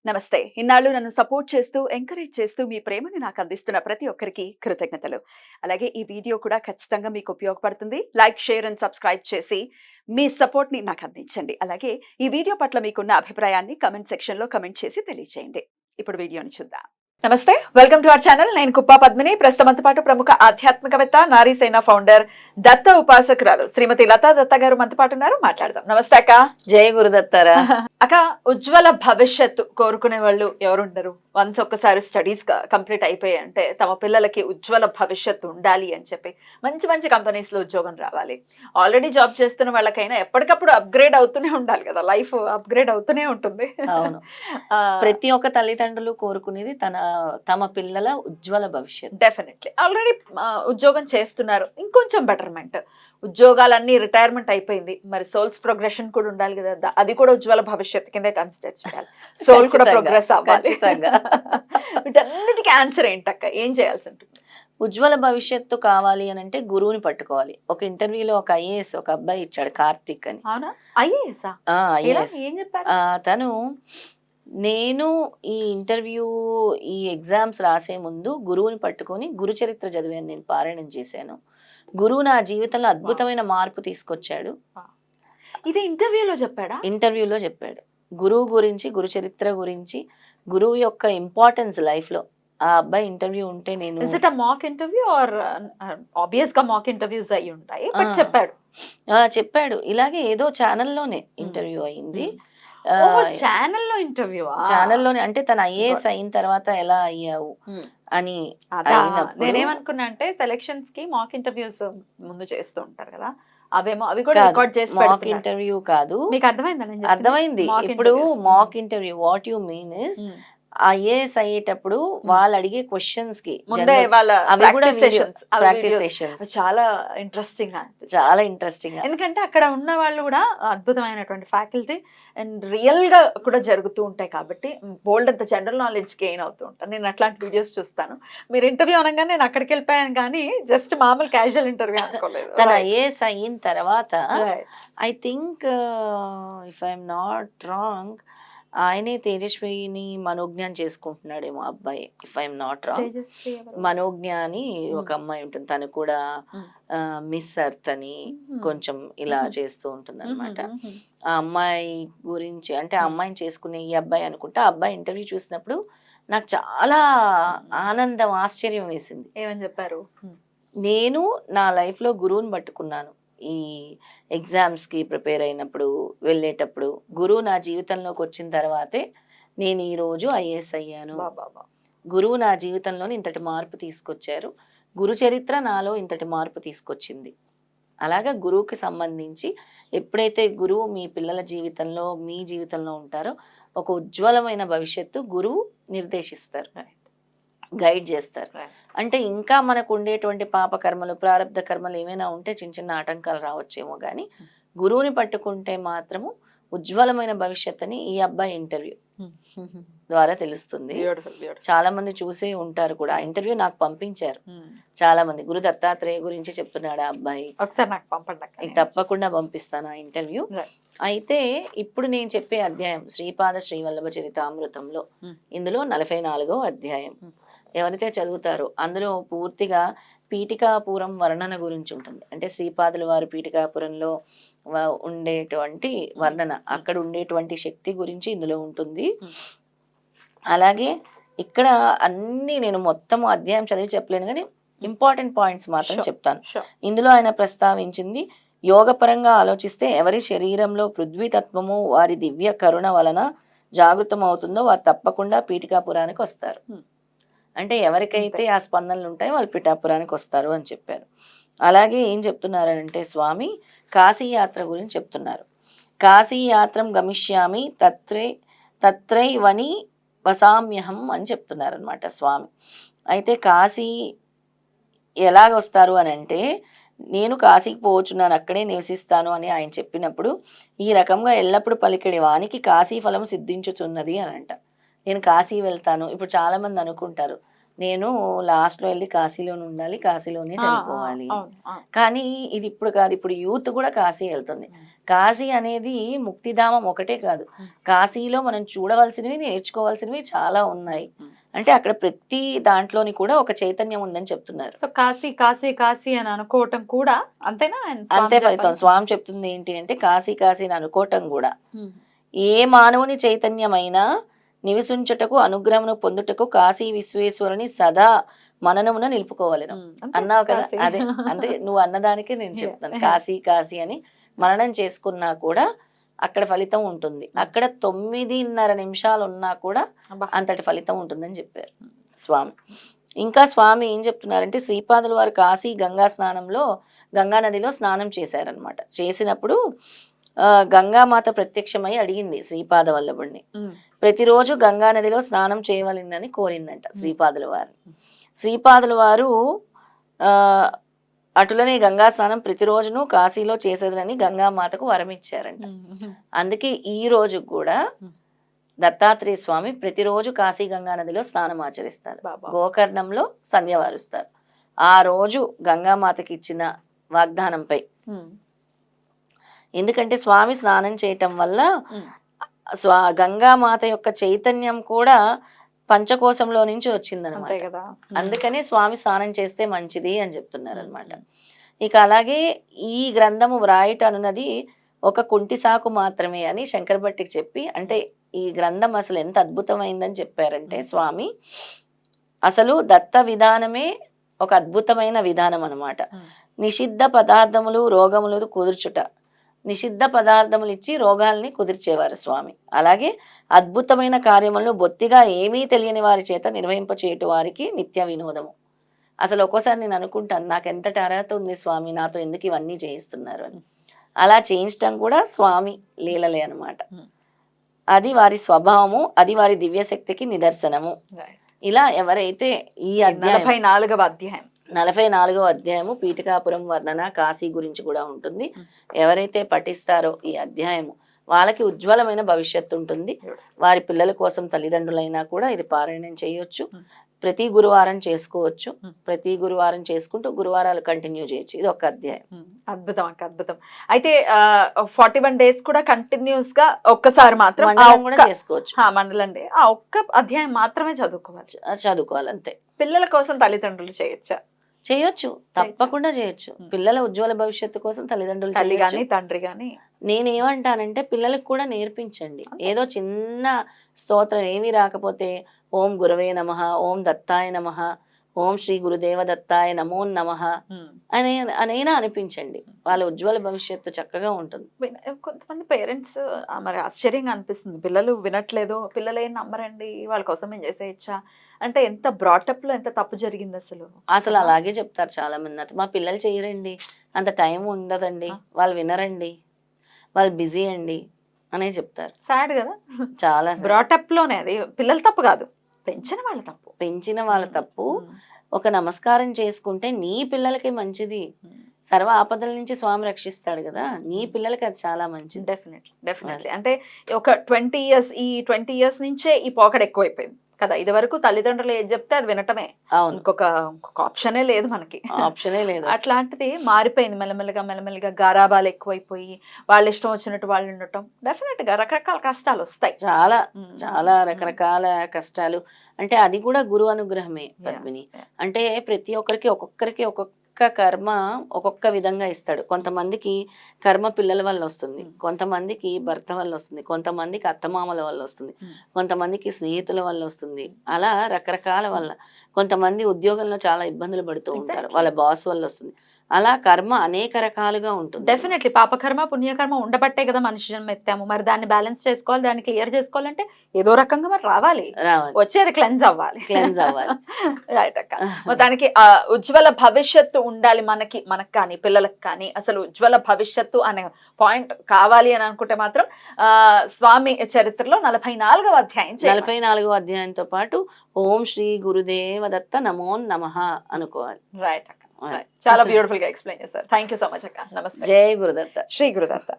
నమస్తే. ఇన్నాళ్ళు నన్ను సపోర్ట్ చేస్తూ, ఎంకరేజ్ చేస్తూ మీ ప్రేమని నాకు అందిస్తున్న ప్రతి ఒక్కరికి కృతజ్ఞతలు. అలాగే ఈ వీడియో కూడా ఖచ్చితంగా మీకు ఉపయోగపడుతుంది. లైక్, షేర్ అండ్ సబ్స్క్రైబ్ చేసి మీ సపోర్ట్‌ని నాకు అందించండి. అలాగే ఈ వీడియో పట్ల మీకున్న అభిప్రాయాన్ని కామెంట్ సెక్షన్‌లో కామెంట్ చేసి తెలియజేయండి. ఇప్పుడు వీడియోని చూద్దాం. నమస్తే. Welcome to our channel. నేను కుప్పా పద్మిని. ప్రస్తుతంతో పాటు ప్రముఖ ఆధ్యాత్మికవేత్త, నారీసేన ఫౌండర్, దత్త ఉపాసకురాలు శ్రీమతి లతా దత్త గారు మనతో పాటు ఉన్నారు. మాట్లాడదాం. నమస్తే అక్క. జయ గురుదత్తారా. అక్క, ఉజ్వల భవిష్యత్తు కోరుకునే వాళ్ళు ఎవరుండరు? వన్స్ ఒక్కసారి స్టడీస్ కంప్లీట్ అయిపోయాయి అంటే తమ పిల్లలకి ఉజ్వల భవిష్యత్తు ఉండాలి అని చెప్పి మంచి మంచి కంపెనీస్ లో ఉద్యోగం రావాలి. ఆల్రెడీ జాబ్ చేస్తున్న వాళ్ళకైనా ఎప్పటికప్పుడు అప్గ్రేడ్ అవుతూనే ఉండాలి కదా, లైఫ్ అప్గ్రేడ్ అవుతూనే ఉంటుంది. అవును. ప్రతి ఒక్క తల్లిదండ్రులు కోరుకునేది తమ పిల్లల ఉజ్వల భవిష్యత్తు. డెఫినెట్లీ. ఆల్రెడీ ఉద్యోగం చేస్తున్నారు, ఇంకొంచెం బెటర్మెంట్. ఉద్యోగాలన్నీ రిటైర్మెంట్ అయిపోయింది, మరి సోల్స్ ప్రోగ్రెషన్ కూడా ఉండాలి కదా, అది కూడా ఉజ్వల భవిష్యత్తు కిందే కన్సిడర్ చేయాలి. సోల్ కూడా ప్రోగ్రెస్ అవ్వాలి. వీటన్నిటికీ ఆన్సర్ ఏంటక్క? ఏం చేయాల్సి ఉంటుంది? ఉజ్వల భవిష్యత్తు కావాలి అని అంటే గురువుని పట్టుకోవాలి. ఒక ఇంటర్వ్యూలో ఒక ఐఏఎస్ ఒక అబ్బాయి ఇచ్చాడు, కార్తిక్ అని. అవునా? ఐఏఎస్? ఏం చెప్పారు? తను నేను ఈ ఇంటర్వ్యూ ఈ ఎగ్జామ్స్ రాసే ముందు గురువుని పట్టుకొని గురు చరిత్ర చదివాను, నేను పారాయణం చేశాను. గురువు నా జీవితంలో అద్భుతమైన మార్పు తీసుకొచ్చాడు. ఇది ఇంటర్వ్యూలో చెప్పాడా? ఇంటర్వ్యూలో చెప్పాడు. గురువు గురించి, గురు చరిత్ర గురించి, గురువు యొక్క ఇంపార్టెన్స్ లైఫ్ లో. ఆ అబ్బాయి ఇంటర్వ్యూ ఉంటే నేను మాక్ ఇంటర్వ్యూ ఆర్ ఆబ్వియస్ గా మాక్ ఇంటర్వ్యూస్ అయి ఉంటాయి, బట్ చెప్పాడు ఇలాగే ఏదో ఛానల్లోనే ఇంటర్వ్యూ అయింది. ఛానల్లో ఇంటర్వ్యూ? ఛానల్లోనే అంటే తను ఐఏఎస్ అయిన తర్వాత ఎలా అయ్యావు అని. నేనేమనుకున్నా అంటే సెలక్షన్స్ కి మాక్ ఇంటర్వ్యూస్ ముందు చేస్తూ ఉంటారు కదా, అవేమో అవి కూడా రికార్డ్ చేసి మాక్ ఇంటర్వ్యూ కాదు. మీకు అర్థమైంది? అర్థమైంది. ఇప్పుడు mock interview what you mean is IAS అయ్యేటప్పుడు వాళ్ళు అడిగే క్వశ్చన్స్ కి అవి కూడా ప్రాక్టీస్ సెషన్స్ చాలా ఇంట్రెస్టింగ్, చాలా ఇంట్రెస్టింగ్. ఎందుకంటే అక్కడ ఉన్న వాళ్ళు కూడా అద్భుతమైనటువంటి ఫ్యాకల్టీ అండ్ రియల్ గా కూడా జరుగుతూ ఉంటాయి కాబట్టి బోల్డ్ అంత జనరల్ నాలెడ్జ్ గెయిన్ అవుతూ ఉంటాను. నేను అట్లాంటి వీడియోస్ చూస్తాను. మీరు ఇంటర్వ్యూ అనగానే నేను అక్కడికి వెళ్ళిపోయాను కానీ జస్ట్ మామూలు క్యాజువల్ ఇంటర్వ్యూ అనుకోలేదు. తన ఐఏఎస్ అయిన తర్వాత I think if I'm not wrong ఆయనే తేజస్విని మనోజ్ఞాన్ చేసుకుంటున్నాడేమో అబ్బాయి, ఇఫ్ ఐఎమ్ నాట్ రాంగ్. మనోజ్ఞ అని ఒక అమ్మాయి ఉంటుంది, తను కూడా మిస్ అర్త్ అని కొంచెం ఇలా చేస్తూ ఉంటుంది అనమాట. ఆ అమ్మాయి గురించి అంటే ఆ అమ్మాయిని చేసుకునే ఈ అబ్బాయి అనుకుంటా. ఆ అబ్బాయి ఇంటర్వ్యూ చూసినప్పుడు నాకు చాలా ఆనందం, ఆశ్చర్యం వేసింది. ఏమని చెప్పారు? నేను నా లైఫ్ లో గురువుని పట్టుకున్నాను. ఈ ఎగ్జామ్స్కి ప్రిపేర్ అయినప్పుడు వెళ్ళేటప్పుడు గురువు నా జీవితంలోకి వచ్చిన తర్వాతే నేను ఈరోజు ఐఏఎస్ అయ్యాను. గురువు నా జీవితంలో ఇంతటి మార్పు తీసుకొచ్చారు. గురు చరిత్ర నాలో ఇంతటి మార్పు తీసుకొచ్చింది. అలాగా గురువుకి సంబంధించి ఎప్పుడైతే గురువు మీ పిల్లల జీవితంలో, మీ జీవితంలో ఉంటారో ఒక ఉజ్వలమైన భవిష్యత్తు గురువు నిర్దేశిస్తారు, గైడ్ చేస్తారు. అంటే ఇంకా మనకు ఉండేటువంటి పాప కర్మలు, ప్రారంధ కర్మలు ఏమైనా ఉంటే చిన్న చిన్న ఆటంకాలు రావచ్చేమో కానీ గురువుని పట్టుకుంటే మాత్రము ఉజ్వలమైన భవిష్యత్ అని ఈ అబ్బాయి ఇంటర్వ్యూ ద్వారా తెలుస్తుంది. చాలా మంది చూసే ఉంటారు కూడా. ఆ ఇంటర్వ్యూ నాకు పంపించారు చాలా మంది. గురు దత్తాత్రేయ గురించి చెప్తున్నాడు ఆ అబ్బాయి. ఒకసారి నాకు పంపండి. తప్పకుండా పంపిస్తాను ఆ ఇంటర్వ్యూ. అయితే ఇప్పుడు నేను చెప్పే అధ్యాయం శ్రీపాద శ్రీవల్లభ చరితామృతంలో, ఇందులో 44వ అధ్యాయం. ఎవరైతే చదువుతారో అందులో పూర్తిగా పీఠికాపురం వర్ణన గురించి ఉంటుంది. అంటే శ్రీపాదుల వారు పీఠికాపురంలో ఉండేటువంటి వర్ణన, అక్కడ ఉండేటువంటి శక్తి గురించి ఇందులో ఉంటుంది. అలాగే ఇక్కడ అన్ని నేను మొత్తం అధ్యాయం చదివి చెప్పలేను కానీ ఇంపార్టెంట్ పాయింట్స్ మాత్రం చెప్తాను. ఇందులో ఆయన ప్రస్తావించింది, యోగపరంగా ఆలోచిస్తే ఎవరి శరీరంలో పృథ్వీతత్వము వారి దివ్య కరుణ వలన జాగృతం అవుతుందో వారు తప్పకుండా పీఠికాపురానికి వస్తారు. అంటే ఎవరికైతే ఆ స్పందనలు ఉంటాయో వాళ్ళు పిఠాపురానికి వస్తారు అని చెప్పారు. అలాగే ఏం చెప్తున్నారంటే స్వామి కాశీ యాత్ర గురించి చెప్తున్నారు. కాశీ యాత్రం గమిష్యామి తత్రైవని వసామ్యహం అని చెప్తున్నారు అనమాట స్వామి. అయితే కాశీ ఎలాగొస్తారు అని అంటే, నేను కాశీకి పోవచ్చున్నాను, అక్కడే నివసిస్తాను అని ఆయన చెప్పినప్పుడు ఈ రకంగా ఎల్లప్పుడూ పలికెడి వానికి కాశీ ఫలం సిద్ధించుచున్నది అని అంట. నేను కాశీ వెళ్తాను. ఇప్పుడు చాలా మంది అనుకుంటారు నేను లాస్ట్ లో వెళ్ళి కాశీలోనే ఉండాలి, కాశీలోనే చనిపోవాలి. అవును, అవును. కానీ ఇది ఇప్పుడు కాదు, ఇప్పుడు యూత్ కూడా కాశీ వెళ్తుంది. కాశీ అనేది ముక్తిధామం ఒకటే కాదు, కాశీలో మనం చూడవలసినవి నేర్చుకోవాల్సినవి చాలా ఉన్నాయి. అంటే అక్కడ ప్రతి దాంట్లోని కూడా ఒక చైతన్యం ఉందని చెప్తున్నారు. సో కాశీ కాశీ కాశీ అని అనుకోవటం కూడా అంతేనా? ఆయన స్వామి అంతే ఫలితం. చెప్పాలి. స్వామి చెప్తుంది ఏంటి అంటే కాశీ కాశీ అని అనుకోవటం కూడా, ఉమ్. ఏ మానవుని చైతన్యమైనా నివసించుటకు అనుగ్రహమును పొందుటకు కాశీ విశ్వేశ్వరుని సదా మననమున నిలుపుకోవాలను అంతే, అన్నావు కదా. కాశీ. అదే అంటే నువ్వు అన్నదానికే నేను Yeah. చెప్తాను, కాశీ కాశీ అని మననం చేసుకున్నా కూడా అక్కడ ఫలితం ఉంటుంది. అక్కడ 9:30 నిమిషాలు ఉన్నా కూడా అబ్బా. అంతటి ఫలితం ఉంటుందని చెప్పారు స్వామి. ఇంకా స్వామి ఏం చెప్తున్నారంటే, శ్రీపాదుల వారు కాశీ గంగా స్నానంలో, గంగా నదిలో స్నానం చేశారనమాట. చేసినప్పుడు గంగామాత ప్రత్యక్షమై అడిగింది శ్రీపాద వల్లభుడిని, ఉమ్. ప్రతిరోజు గంగా నదిలో స్నానం చేయవలెనని కోరిందంట శ్రీపాదుల వారిని. శ్రీపాదుల వారు అటులనే గంగా స్నానం ప్రతిరోజును కాశీలో చేసేదని గంగామాతకు వరం ఇచ్చారంట. అందుకే ఈ రోజు కూడా దత్తాత్రేయ స్వామి ప్రతిరోజు కాశీ గంగా నదిలో స్నానం ఆచరిస్తారు. గోకర్ణంలో సంధ్య వారుస్తారు. ఆ రోజు గంగామాతకి ఇచ్చిన వాగ్దానంపై, ఎందుకంటే స్వామి స్నానం చేయటం వల్ల గంగామాత యొక్క చైతన్యం కూడా పంచకోశంలో నుంచి వచ్చిందనమాట. అందుకనే స్వామి స్నానం చేస్తే మంచిది అని చెప్తున్నారు అనమాట. ఇక అలాగే ఈ గ్రంథము వ్రాయట అనున్నది ఒక కుంటి సాకు మాత్రమే అని శంకర భట్టికి చెప్పి, అంటే ఈ గ్రంథం అసలు ఎంత అద్భుతమైందని చెప్పారంటే స్వామి, అసలు దత్త విధానమే ఒక అద్భుతమైన విధానం అనమాట. నిషిద్ధ పదార్థములు రోగములు కుదుర్చుట, నిషిద్ధ పదార్థములు ఇచ్చి రోగాల్ని కుదిర్చేవారు స్వామి. అలాగే అద్భుతమైన కార్యములను బొత్తిగా ఏమీ తెలియని వారి చేత నిర్వహింపచేయట వారికి నిత్య వినోదము. అసలు ఒక్కోసారి నేను అనుకుంటాను, నాకు ఎంతటి అర్హత ఉంది స్వామి, నాతో ఎందుకు ఇవన్నీ చేయిస్తున్నారు అని. అలా చేయించడం కూడా స్వామి లీలలే అనమాట. అది వారి స్వభావము, అది వారి దివ్యశక్తికి నిదర్శనము. ఇలా ఎవరైతే ఈ 44వ అధ్యాయం 44వ అధ్యాయము పీఠికాపురం వర్ణన, కాశీ గురించి కూడా ఉంటుంది. ఎవరైతే పఠిస్తారో ఈ అధ్యాయము వాళ్ళకి ఉజ్వలమైన భవిష్యత్తు ఉంటుంది. వారి పిల్లల కోసం తల్లిదండ్రులైనా కూడా ఇది పారాయణం చేయొచ్చు. ప్రతి గురువారం చేసుకోవచ్చు. ప్రతి గురువారం చేసుకుంటూ గురువారాలు కంటిన్యూ చేయొచ్చు. ఇది ఒక అధ్యాయం. అద్భుతం అక్క, అద్భుతం. అయితే 41 days కూడా కంటిన్యూస్ గా ఒక్కసారి మాత్రం చేసుకోవచ్చు. మండలండి ఆ ఒక్క అధ్యాయం మాత్రమే చదువుకోవాలి అంతే. పిల్లల కోసం తల్లిదండ్రులు చేయొచ్చా? చేయొచ్చు, తప్పకుండా చేయొచ్చు. పిల్లల ఉజ్వల భవిష్యత్తు కోసం తల్లిదండ్రులు, తల్లి గాని తండ్రి గాని. నేనేమంటానంటే పిల్లలకు కూడా నేర్పించండి. ఏదో చిన్న స్తోత్రం ఏమీ రాకపోతే ఓం గురవే నమః, ఓం దత్తాయ నమః, ఓం శ్రీ గురుదేవ దత్తాయ నమో నమః అనైనా అనిపించండి. వాళ్ళ ఉజ్వల భవిష్యత్తు చక్కగా ఉంటుంది. కొంతమంది పేరెంట్స్ మరి ఆశ్చర్యంగా అనిపిస్తుంది, పిల్లలు వినట్లేదు, పిల్లలు ఏం నమ్మరండి, వాళ్ళ కోసం మేము చేసేయచ్చా అంటే ఎంత బ్రాటప్ లో ఎంత తప్పు జరిగింది అసలు. అసలు అలాగే చెప్తారు చాలా మంది, మా పిల్లలు చేయరండి, అంత టైం ఉండదండి, వాళ్ళు వినరండి, వాళ్ళు బిజీ అండి అనే చెప్తారు. సాడ్ కదా. చాలా బ్రాటప్ లోనే, అది పిల్లల తప్పు కాదు, పెంచిన వాళ్ళ తప్పు. ఒక నమస్కారం చేసుకుంటే నీ పిల్లలకి మంచిది. సర్వ ఆపదల నుంచి స్వామి రక్షిస్తాడు కదా, నీ పిల్లలకి అది చాలా మంచిది. డెఫినెట్లీ. అంటే ఒక 20 years, ఈ 20 years నుంచే ఈ పోకడ ఎక్కువైపోయింది కదా. ఇది వరకు తల్లిదండ్రులు ఏది చెప్తే అది వినటమే, ఇంకొక ఆప్షనే లేదు మనకి, ఆప్షనే లేదు. అట్లాంటిది మారిపోయింది మెల్లమెల్లగా గారాబాలు ఎక్కువైపోయి వాళ్ళ ఇష్టం వచ్చినట్టు వాళ్ళు ఉండటం. డెఫినెట్ గా రకరకాల కష్టాలు వస్తాయి, చాలా చాలా రకరకాల కష్టాలు. అంటే అది కూడా గురు అనుగ్రహమే పద్మిని. అంటే ప్రతి ఒక్కరికి ఒక్కొక్క కర్మ ఒక్కొక్క విధంగా ఇస్తాడు. కొంతమందికి కర్మ పిల్లల వల్ల వస్తుంది, కొంతమందికి భర్త వల్ల వస్తుంది, కొంతమందికి అత్తమామల వల్ల వస్తుంది, కొంతమందికి స్నేహితుల వల్ల వస్తుంది. అలా రకరకాల వల్ల. కొంతమంది ఉద్యోగంలో చాలా ఇబ్బందులు పడుతూ ఉంటారు, వాళ్ళ బాస్ వల్ల వస్తుంది. అలా కర్మ అనేక రకాలుగా ఉంటుంది. డెఫినెట్లీ పాపకర్మ పుణ్యకర్మ ఉండబట్టే కదా మనిషి జన్మ ఎత్తాము. మరి దాన్ని బ్యాలెన్స్ చేసుకోవాలి, దాన్ని క్లియర్ చేసుకోవాలంటే ఏదో రకంగా మరి రావాలి, వచ్చేది క్లెన్స్ అవ్వాలి. రైట్ అక్క. మొత్తానికి ఉజ్వల భవిష్యత్తు ఉండాలి మనకి కానీ పిల్లలకు కానీ. అసలు ఉజ్వల భవిష్యత్తు అనే పాయింట్ కావాలి అని అనుకుంటే మాత్రం స్వామి చరిత్రలో 44వ అధ్యాయం 44వ అధ్యాయంతో పాటు ఓం శ్రీ గురుదేవ దత్త నమో నమః అనుకోవాలి. రైట్ అక్క, చాలా బ్యూటిఫుల్ గా ఎక్స్ప్లెయిన్ చేశారు. థ్యాంక్ యూ సో మచ్ అక్క. నమస్తే. జై గురుదత్త. శ్రీ గురుదత్త.